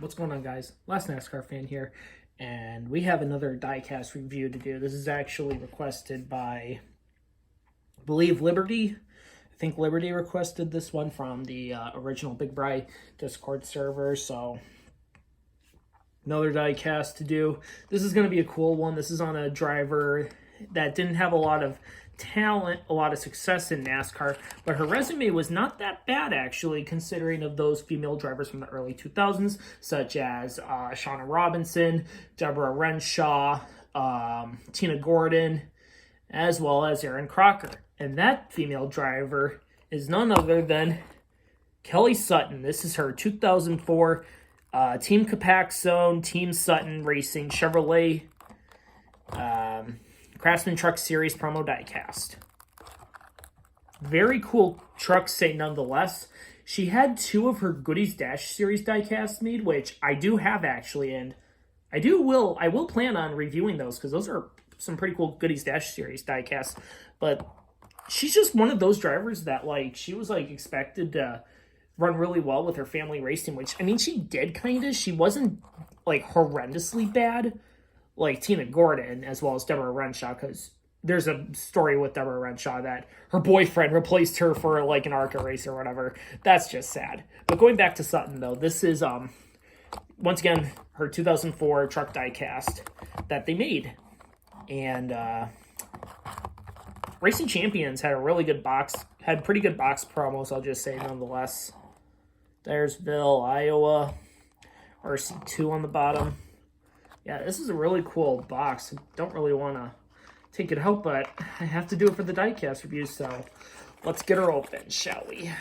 What's going on, guys? Last NASCAR fan here, and we have another diecast review to do. This is actually requested by, I believe, Liberty. I think Liberty requested this one from the original Big Bri Discord server, so another diecast to do. This is going to be a cool one. This is on a driver that didn't have a lot of talent, a lot of success in NASCAR, but her resume was not that bad, actually, considering of those female drivers from the early 2000s, such as Shauna Robinson, Deborah Renshaw, Tina Gordon, as well as Erin Crocker. And that female driver is none other than Kelly Sutton. This is her 2004 Team Copaxone, Team Sutton Racing Chevrolet Craftsman Truck Series promo diecast. Very cool truck say nonetheless. She had two of her Goodies Dash Series diecasts made, which I do have actually, and I will plan on reviewing those because those are some pretty cool Goodies Dash Series diecasts. But she's just one of those drivers that she was expected to run really well with her family racing, which I mean she did kind of. She wasn't horrendously bad like Tina Gordon as well as Deborah Renshaw, because there's a story with Deborah Renshaw that her boyfriend replaced her for an ARCA race or whatever. That's just sad. But going back to Sutton though, this is once again her 2004 truck diecast that they made, and Racing Champions had a really good box, had pretty good box promos, I'll just say nonetheless. Dyersville, Iowa, RC2 on the bottom. Yeah, this is a really cool box. I don't really want to take it out, but I have to do it for the diecast review, so let's get her open, shall we?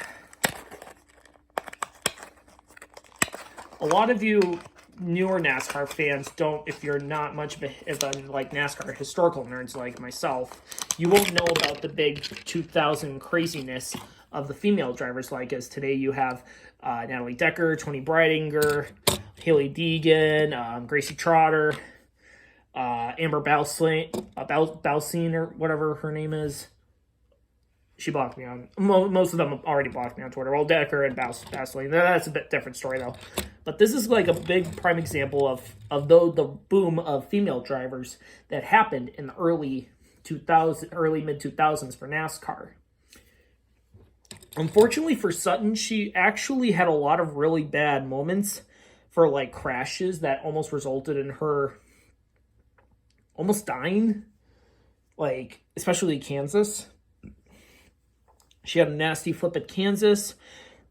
A lot of you newer NASCAR fans don't, if you're not much of a NASCAR historical nerds like myself, you won't know about the big 2000 craziness of the female drivers, as today you have Natalie Decker, Tony Breidinger, Haley Deegan, Gracie Trotter, Amber Balsine, or whatever her name is. She blocked me on, most of them already blocked me on Twitter. Well, Decker and Balsine, that's a bit different story though. But this is a big prime example of the boom of female drivers that happened in the early mid-2000s for NASCAR. Unfortunately for Sutton, she actually had a lot of really bad moments for crashes that almost resulted in her almost dying, especially Kansas. She had a nasty flip at Kansas,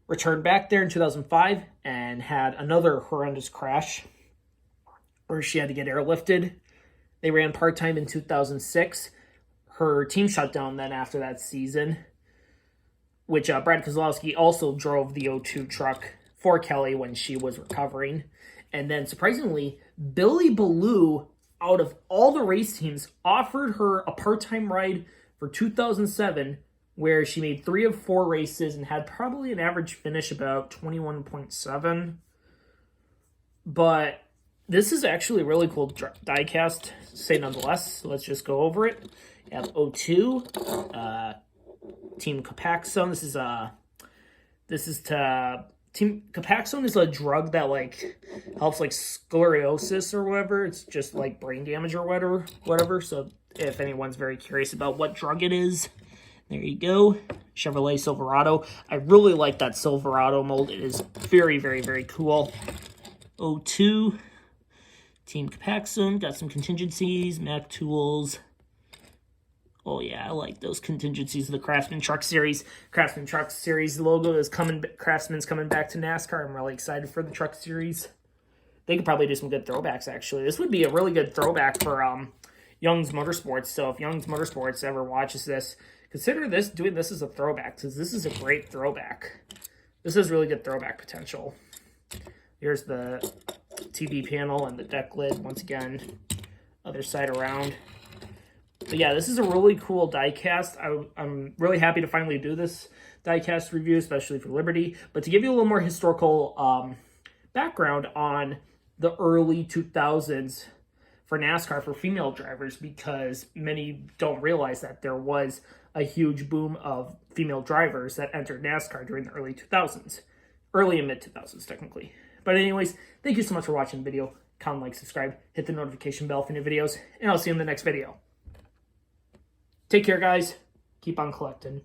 returned back there in 2005, and had another horrendous crash where she had to get airlifted. They ran part-time in 2006. Her team shut down then after that season, which Brad Keselowski also drove the O2 truck for Kelly when she was recovering. And then, surprisingly, Billy Ballou, out of all the race teams, offered her a part-time ride for 2007, where she made 3 of 4 races and had probably an average finish about 21.7. But this is actually a really cool diecast, say nonetheless. So let's just go over it. You have O2, Team Copaxone. This is to Team Copaxone is a drug that helps sclerosis or whatever. It's just brain damage or whatever. So if anyone's very curious about what drug it is, there you go. Chevrolet Silverado. I really like that Silverado mold. It is very, very, very cool. O2, Team Copaxone. Got some contingencies, Mac Tools. Oh yeah, I like those contingencies of the Craftsman Truck Series. Craftsman Truck Series logo is coming. Craftsman's coming back to NASCAR. I'm really excited for the Truck Series. They could probably do some good throwbacks, actually. This would be a really good throwback for Young's Motorsports. So if Young's Motorsports ever watches this, consider doing this as a throwback, because this is a great throwback. This has really good throwback potential. Here's the TV panel and the deck lid. Once again, other side around. But yeah, this is a really cool diecast. I'm really happy to finally do this diecast review, especially for Liberty. But to give you a little more historical background on the early 2000s for NASCAR for female drivers, because many don't realize that there was a huge boom of female drivers that entered NASCAR during the early 2000s. Early and mid 2000s, technically. But anyways, thank you so much for watching the video. Comment, like, subscribe, hit the notification bell for new videos, and I'll see you in the next video. Take care, guys. Keep on collecting.